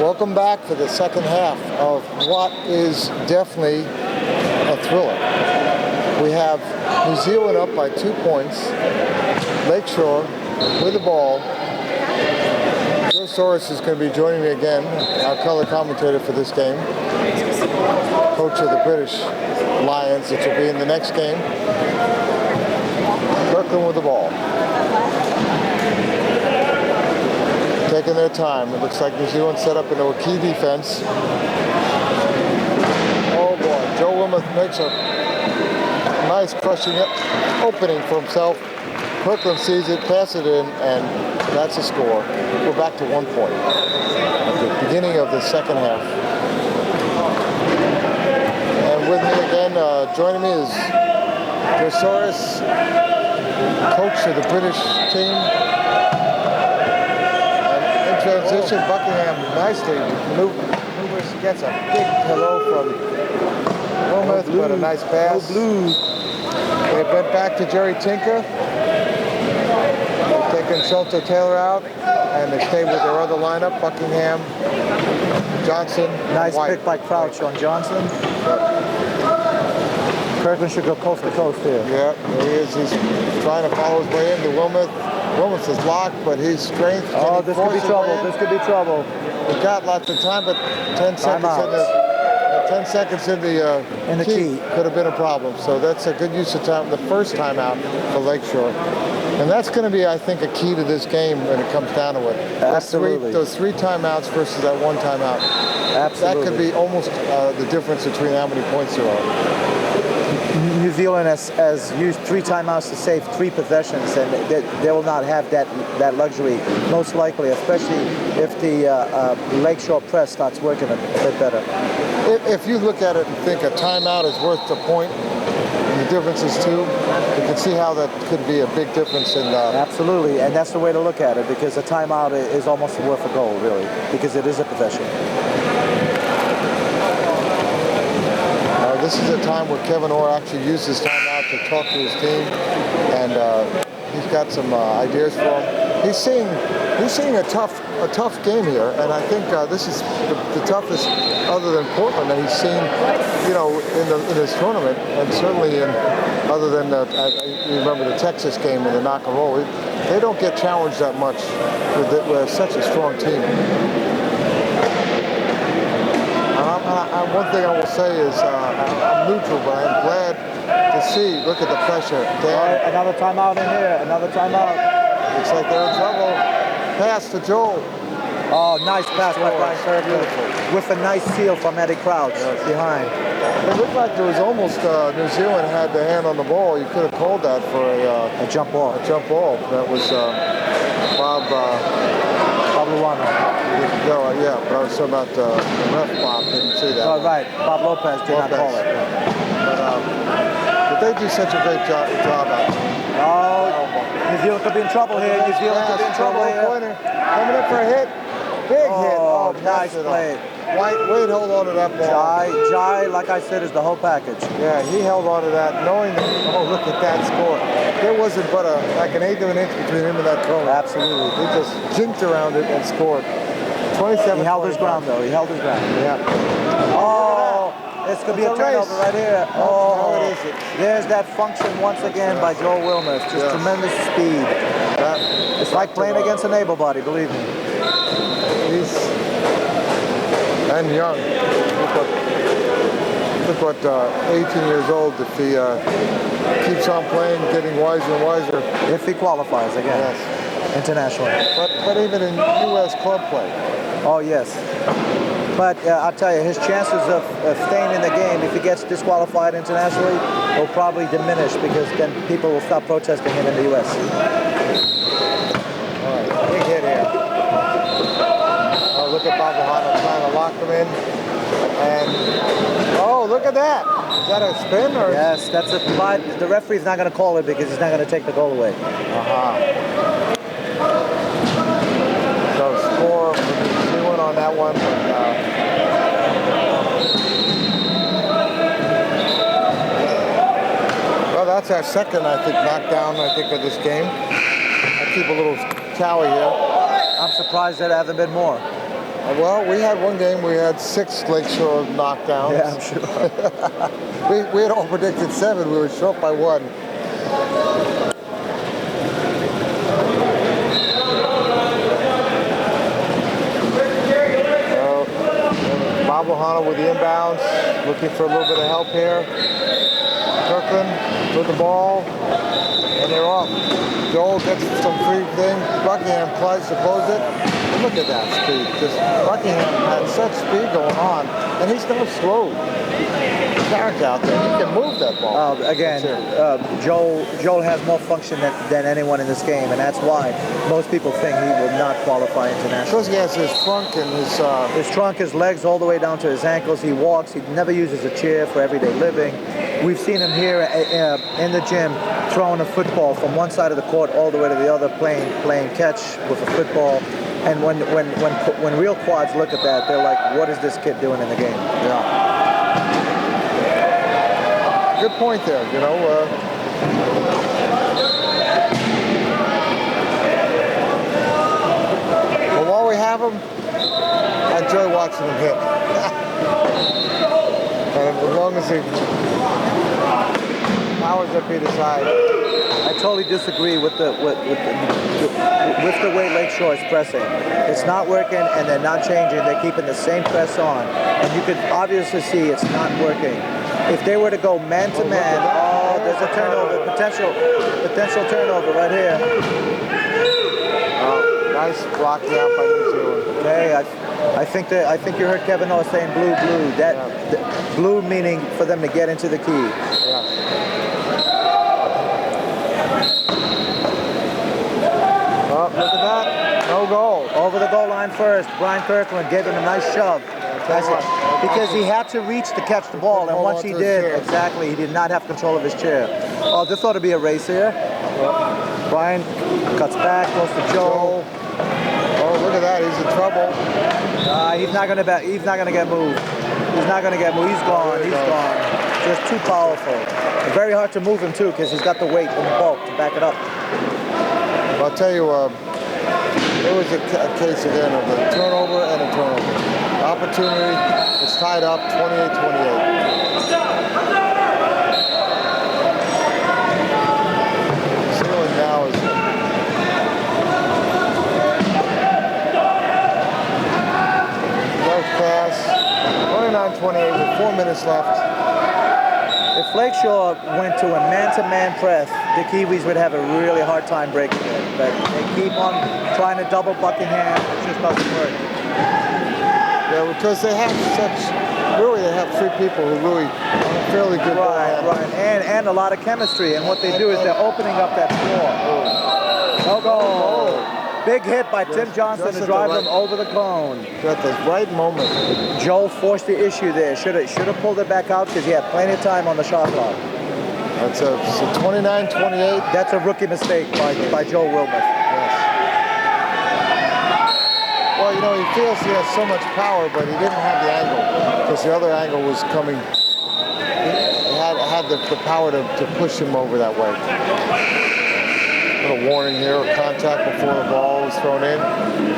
Welcome back for the second half of what is definitely a thriller. We have New Zealand up by 2 points. Lakeshore with the ball. Joe Soros is going to be joining me again, our color commentator for this game. Coach of the British Lions, which will be in the next game. Kirkland with the ball. Taking their time. It looks like New Zealand set up into a key defense. Oh boy, Joe Wilmoth makes a nice crushing opening for himself. Kirkland sees it, passes it in, and that's a score. We're back to 1 point at the beginning of the second half. And with me again, joining me is Joe Soros, coach of the British team. Transition, Buckingham nicely maneuvers, gets a big hello from Wilmoth, but a nice pass. They've been back to Jerry Tinker. They've taken Shelter Taylor out, and they stay with their other lineup, Buckingham, Johnson, nice White. pick by Crouch on Johnson. Kirkland should go coast to coast here. Yeah, there he is. He's trying to follow his way into Wilmoth. Wilmoth is locked, but his strength. Oh, this could be trouble. This could be trouble. We've got lots of time, but 10 seconds in the key could have been a problem. So that's a good use of time. The first timeout for Lakeshore, and that's going to be, I think, a key to this game when it comes down to it. Absolutely. Those three timeouts versus that one timeout. Absolutely. That could be almost the difference between how many points there are. New Zealand has used 3 timeouts to save 3 possessions, and they will not have that luxury, most likely, especially if the Lakeshore press starts working a bit better. If you look at it and think a timeout is worth a point, and the difference is 2, you can see how that could be a big difference in... Absolutely, and that's the way to look at it, because a timeout is almost worth a goal, really, because it is a possession. This is a time where Kevin Orr actually used his timeout to talk to his team, and he's got some ideas for them. He's seeing a tough game here, and I think this is the toughest, other than Portland, that he's seen, you know, in this tournament, and certainly other than you remember the Texas game in the knock and roll. They don't get challenged that much with such a strong team. One thing I will say is I'm neutral, but I'm glad to see. Look at the pressure. Right, another timeout in here. Another timeout. Looks like they're in trouble. Pass to Joel. Oh, nice pass by Brian Kirkland. With a nice seal from Eddie Crouch behind. It looked like there was almost New Zealand had the hand on the ball. You could have called that for a jump ball. A jump ball. That was Bob Luano. Yeah, but I was talking about ref Bob didn't see that. Oh, right. Bob Lopez did not call it. But they do such a great job out there. Oh, New Zealand could be in trouble here. New Zealand could be in trouble here. Coming up for a hit. Big hit. Oh, nice play. Wade held on to that ball. Jai, like I said, is the whole package. Yeah, he held on to that, knowing that, oh, look at that score. There wasn't but like an eighth of an inch between him and that cone. Absolutely. He just jinked around it and scored. 27. He held his ground, though. He held his ground. Yeah. Oh, this could be a turnover right here. Oh, it is. There's that function once again by Joel Wilmoth. Just tremendous speed. It's like playing against an able-body, believe me. And young. Look what 18 years old, if he keeps on playing, getting wiser and wiser. If he qualifies again. Yes. Internationally. But even in U.S. club play. Oh, yes. But I'll tell you, his chances of staying in the game, if he gets disqualified internationally, will probably diminish, because then people will stop protesting him in the U.S. All right, big hit here. Oh, look at Babahano trying to lock him in. And, oh, look at that. Is that a spin? Or? Yes, that's a, but the referee's not going to call it because he's not going to take the goal away. So score for New Zealand on that one. Well, that's our second, I think, knockdown, of this game. I keep a little tally here. I'm surprised there haven't been more. Well, we had one game we had 6 Lakeshore knockdowns. Yeah, I'm sure. we had all predicted 7. We were short by 1. Bob Ohana with the inbounds, looking for a little bit of help here. Kirkland with the ball, and they're off. Joel gets some free thing. Buckingham tries to close it. And look at that speed. Just Buckingham had such speed going on, and he's no slow. Clarence out there, he can move that ball. Again, Joel has more function than anyone in this game, and that's why most people think he will not qualify internationally. Because he has his trunk and his trunk, his legs all the way down to his ankles. He walks. He never uses a chair for everyday living. We've seen him here in the gym throwing a football from one side of the court all the way to the other, playing catch with a football. And when real quads look at that, they're like, "What is this kid doing in the game?" Yeah. Good point there, you know. But while we have him, I enjoy watching him hit. And as long as he powers up either side. I totally disagree with the way Lakeshore is pressing. It's not working, and they're not changing. They're keeping the same press on, and you could obviously see it's not working. If they were to go man to man, there's a turnover, potential turnover right here. Nice blocking out by New Zealand. Okay, I think you heard Kevin Orr saying blue. Blue meaning for them to get into the key. Yeah. Oh, look at that. No goal. Over the goal line first. Brian Kirkland gave him a nice shove. Because he had to reach to catch the ball, and once he did, exactly, he did not have control of his chair. Oh, this ought to be a race here. Brian cuts back, goes to Joel. Oh, look at that. He's in trouble. He's not gonna get moved. He's not gonna get moved. He's gone. He's gone. Just too powerful. Very hard to move him too, because he's got the weight and the bulk to back it up. I'll tell you, it was a case again of a turnover and a turnover. Opportunity, it's tied up 28-28. Ceiling now is left pass, 29-28 with 4 minutes left. If Lakeshore went to a man-to-man press, the Kiwis would have a really hard time breaking it. But they keep on trying to double Buckingham. It just doesn't work. Yeah, because they have they have 3 people who really are fairly good. Right, and a lot of chemistry. And what they do is they're opening up that floor. No goal. Big hit by Tim Johnson to drive him over the cone. At the right moment. Joel forced the issue there. Should have pulled it back out because he had plenty of time on the shot clock. That's a 29-28. That's a rookie mistake by Joel Wilmoth. Well, you know, he feels he has so much power, but he didn't have the angle because the other angle was coming. He had the power to push him over that way. A little warning here, contact before the ball was thrown in.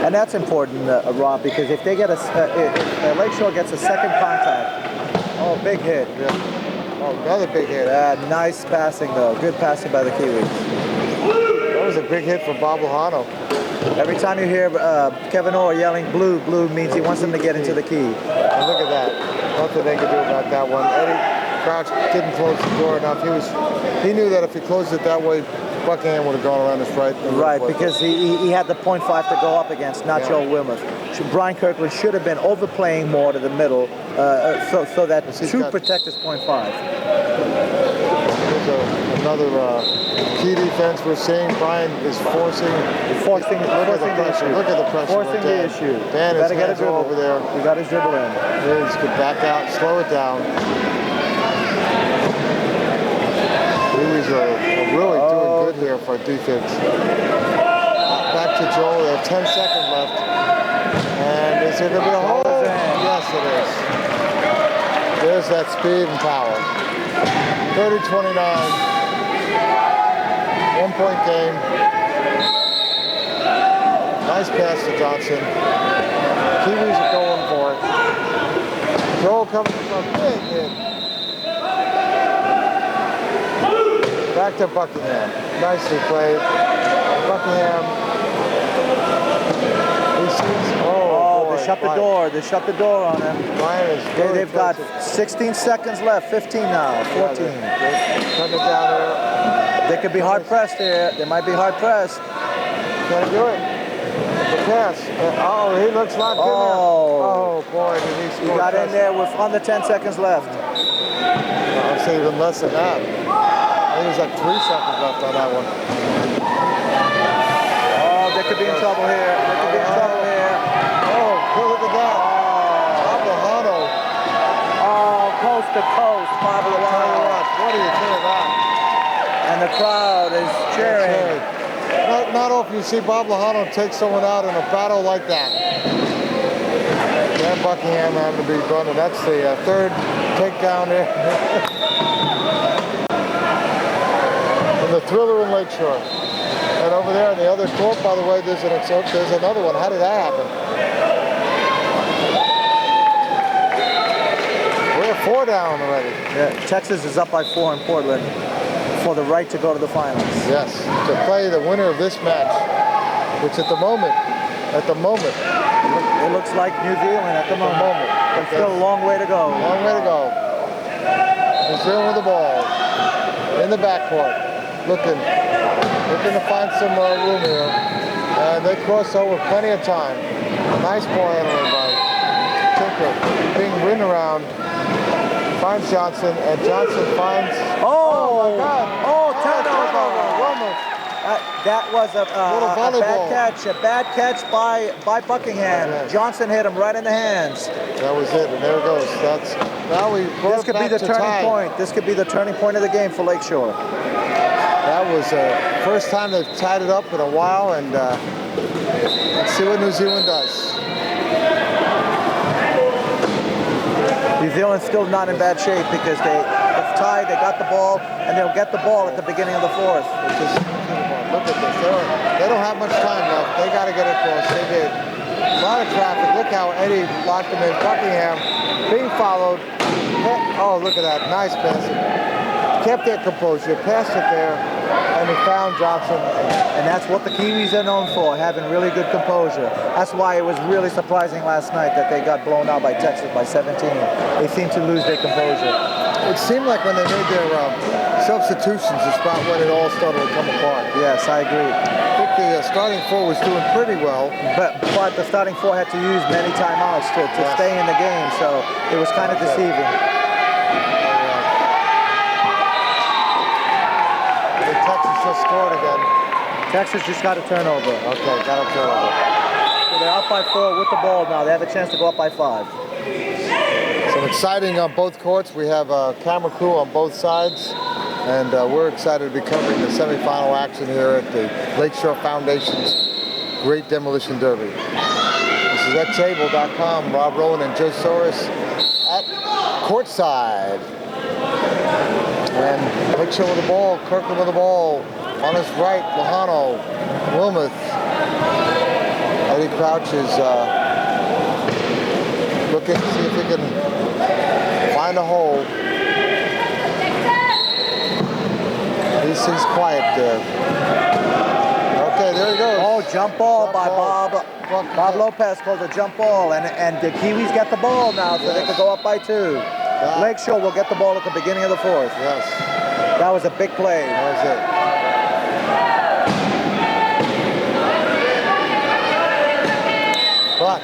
And that's important, Rob, because if they get if Lakeshore gets a second contact, big hit. Yeah. Oh, another big hit. Nice passing, though. Good passing by the Kiwis. That was a big hit for Bob Ohana. Every time you hear Kevin Orr yelling blue means he wants them to get into the key. And look at that. Nothing they could do about that one. Eddie Crouch didn't close the door enough. He knew that if he closed it that way, Buckingham would have gone around his right. Right, because he had the .5 to go up against, not Joel Wilmoth. Brian Kirkland should have been overplaying more to the middle so that to protect his .5. There's another key defense we're seeing. Brian is forcing the pressure. Look at the pressure. Forcing the issue. Dan is hands over there. He got his dribble in. He's could back out, slow it down. Kiwis are really doing good here for defense. Back to Joel. They have 10 seconds left. And is there going to be a hole? Yes, it is. There's that speed and power. 30-29. 1-point game. Nice pass to Johnson. Kiwis are going for it. Joel coming from a big hit. Back to Buckingham. Nicely played. Buckingham. He sees, boy, they shut the door. They shut the door on him. Ryan is Okay, they've got 16 seconds left. 15 now. 14. Cutting it down there. They could be hard pressed here. They might be hard pressed. Can he do it? The pass. He looks locked in there. Oh boy, did he score. He got in there with under 10 seconds left. I'd say even less than that. I think it was like 3 seconds left on that one. Oh, they could be in trouble here. They could be in trouble here. Look at that. Abrahano. Oh, coast to coast. Pablo. What do you think of that? And the crowd is cheering. Not often you see Bob Lajano take someone out in a battle like that. And Buckingham having to be done, and that's the third takedown there. And the thriller in Lakeshore. And over there on the other court, by the way, there's another one. How did that happen? We're 4 down already. Yeah, Texas is up by 4 in Portland for the right to go to the finals. Yes, to play the winner of this match, which at the moment, it looks like New Zealand at the moment. But still a long way to go. Long way to go. New Zealand with the ball in the backcourt, looking to find some room here, and they cross over plenty of time. Nice ball handling by Tinker, being ridden around. Finds Johnson, and Johnson finds. Oh my God! Turnover! That was a bad catch by Buckingham. Yes. Johnson hit him right in the hands. That was it, and there it goes. This could be the turning point. This could be the turning point of the game for Lakeshore. That was first time they've tied it up in a while, and let's see what New Zealand does. New Zealand's still not in bad shape because it's tied, they got the ball, and they'll get the ball at the beginning of the fourth. Look at this. They don't have much time left. They got to get across. They did. A lot of traffic. Look how Eddie locked them in. Buckingham being followed. Oh, look at that. Nice passing. Kept their composure. Passed it there, and he found Johnson. And that's what the Kiwis are known for, having really good composure. That's why it was really surprising last night that they got blown out by Texas by 17. They seemed to lose their composure. It seemed like when they made their substitutions, it's about when it all started to come apart. Yes, I agree. I think the starting four was doing pretty well. But the starting four had to use many timeouts to stay in the game, so it was kind of deceiving. Texas just scored again. Texas just got a turnover. Okay, got a turnover. So they're up by 4 with the ball now. They have a chance to go up by 5. Some exciting on both courts. We have a camera crew on both sides, and we're excited to be covering the semifinal action here at the Lakeshore Foundation's Great Demolition Derby. This is xable.com. Rob Rowan and Joe Soros at courtside. And Lakeshore with the ball, Kirkland with the ball. On his right, Lajano, Wilmoth. Eddie Crouch is looking to see if he can find a hole. He's quiet there. Okay, there he goes. Oh, jump ball by Bob. Bob Lopez called a jump ball, and the Kiwis get the ball now, so they could go up by 2. Lakeshore will get the ball at the beginning of the fourth. Yes. That was a big play. That was it. But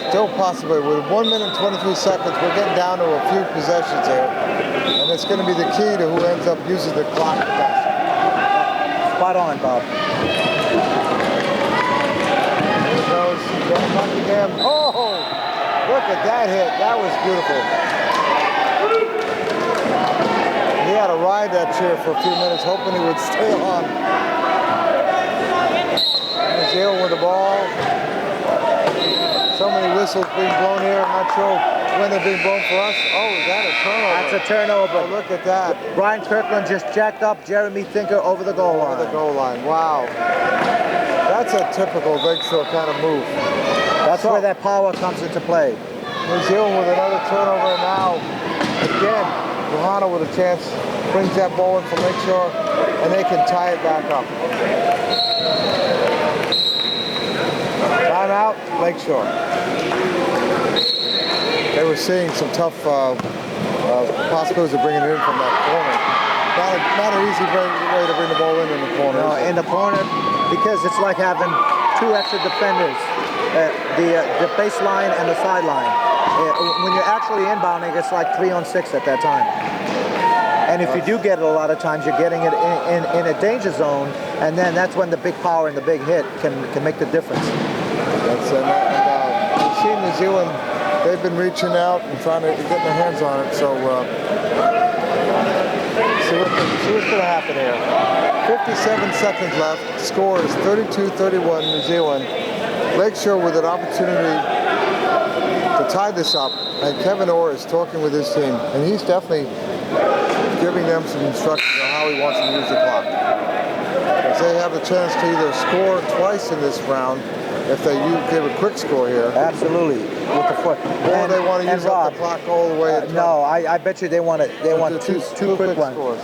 still possible. With 1 minute and 23 seconds, we're getting down to a few possessions here. And it's going to be the key to who ends up using the clock the best. Spot on, Bob. There he goes. Buckingham. Oh! Look at that hit. That was beautiful. He had to ride that chair for a few minutes, hoping he would stay on. New Zealand with the ball. So many whistles being blown here. I'm not sure when they're being blown for us. Oh, is that a turnover? That's a turnover. Oh, look at that. Brian Kirkland just jacked up Jeremy Thinker over the goal line. Over the goal line. Wow. That's a typical Lakeshore kind of move. That's where that power comes into play. New Zealand with another turnover now. Again, Johanna with a chance brings that ball in from Lakeshore, and they can tie it back up. Timeout, Lakeshore. They were seeing some tough possibilities of bringing it in from that corner. Not an easy way to bring the ball in the corner. No, in the corner, because it's like having two extra defenders, the baseline and the sideline. When you're actually inbounding, it's like 3-on-6 at that time. And if you do get it a lot of times, you're getting it in a danger zone, and then that's when the big power and the big hit can make the difference. That's we've seen New Zealand, they've been reaching out and trying to get their hands on it, so see what's going to happen here. 57 seconds left, score is 32-31 New Zealand. Lakeshore with an opportunity to tie this up, and Kevin Orr is talking with his team, and he's definitely giving them some instructions on how he wants to use the clock. Because they have a chance to either score twice in this round if they give a quick score here. Absolutely, with the foot. Or they want to use up the clock all the way. No, I bet you they want two quick ones. Scores.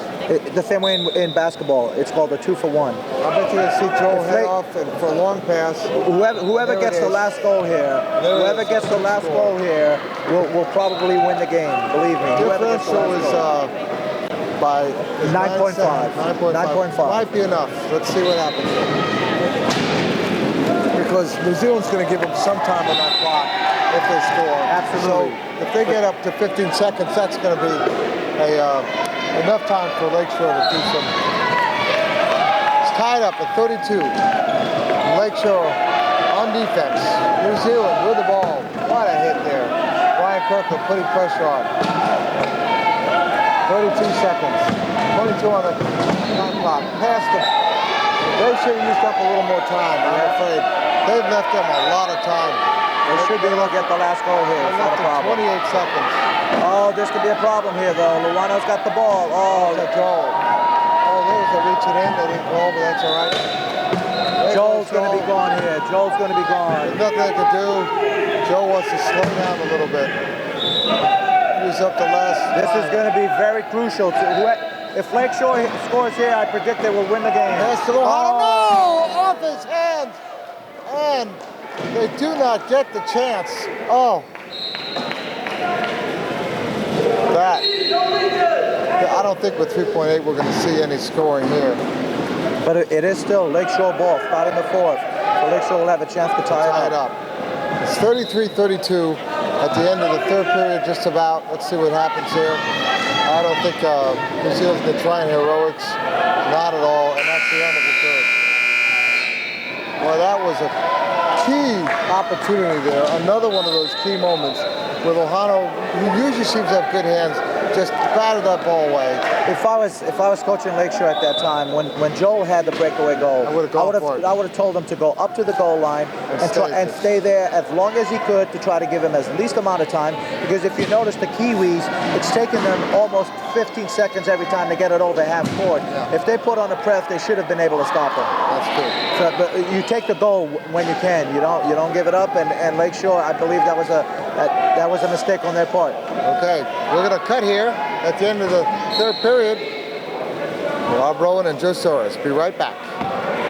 The same way in basketball, it's called a 2-for-1. I bet you will see Joel head off and for a long pass. Whoever gets the last goal here, will probably win the game. Believe me. Differential is by 9.5. 9.5. Might be enough. Let's see what happens here. Because New Zealand's going to give them some time on that clock if they score. Absolutely. So if they get up to 15 seconds, that's going to be enough time for Lakeshore to do some. It's tied up at 32. Lakeshore on defense. New Zealand with the ball. What a hit there. Brian Kirkland putting pressure on. 32 seconds. 22 on the time clock. Past them. They should have used up a little more time, I'm afraid. They've left them a lot of time. They should be looking at the last goal here. It's not a problem. 28 seconds. Oh, this could be a problem here, though. Luano's got the ball. Oh, Joel. Oh, there's a reach it in. They didn't call, but that's all right. Joel's going to be gone here. Joel's going to be gone. There's nothing they can do. Joel wants to slow down a little bit. Use up the last. This is going to be very crucial. If Lakeshore scores here, I predict they will win the game. Pass to Lohana. No! Off his hands. And they do not get the chance. Oh. That. I don't think with 3.8 we're going to see any scoring here. But it is still Lakeshore ball, starting the fourth. So Lakeshore will have a chance to tie it up. It's 33-32 at the end of the third period, just about. Let's see what happens here. I don't think New Zealand's been trying heroics. Not at all. And that's the end of the third. Well, that was a key opportunity there. Another one of those key moments where Lohano, who usually seems to have good hands, just batted that ball away. If I was coaching Lakeshore at that time, when Joel had the breakaway goal, I would have told him to go up to the goal line and stay there as long as he could to try to give him as least amount of time. Because if you notice the Kiwis, it's taken them almost 15 seconds every time to get it over half court. Yeah. If they put on a press, they should have been able to stop them. That's true. So, but you take the goal when you can. You don't give it up. And Lakeshore, I believe that was a mistake on their part. Okay, we're going to cut here at the end of the third period. Rob Rowan and Joe Soros. Be right back.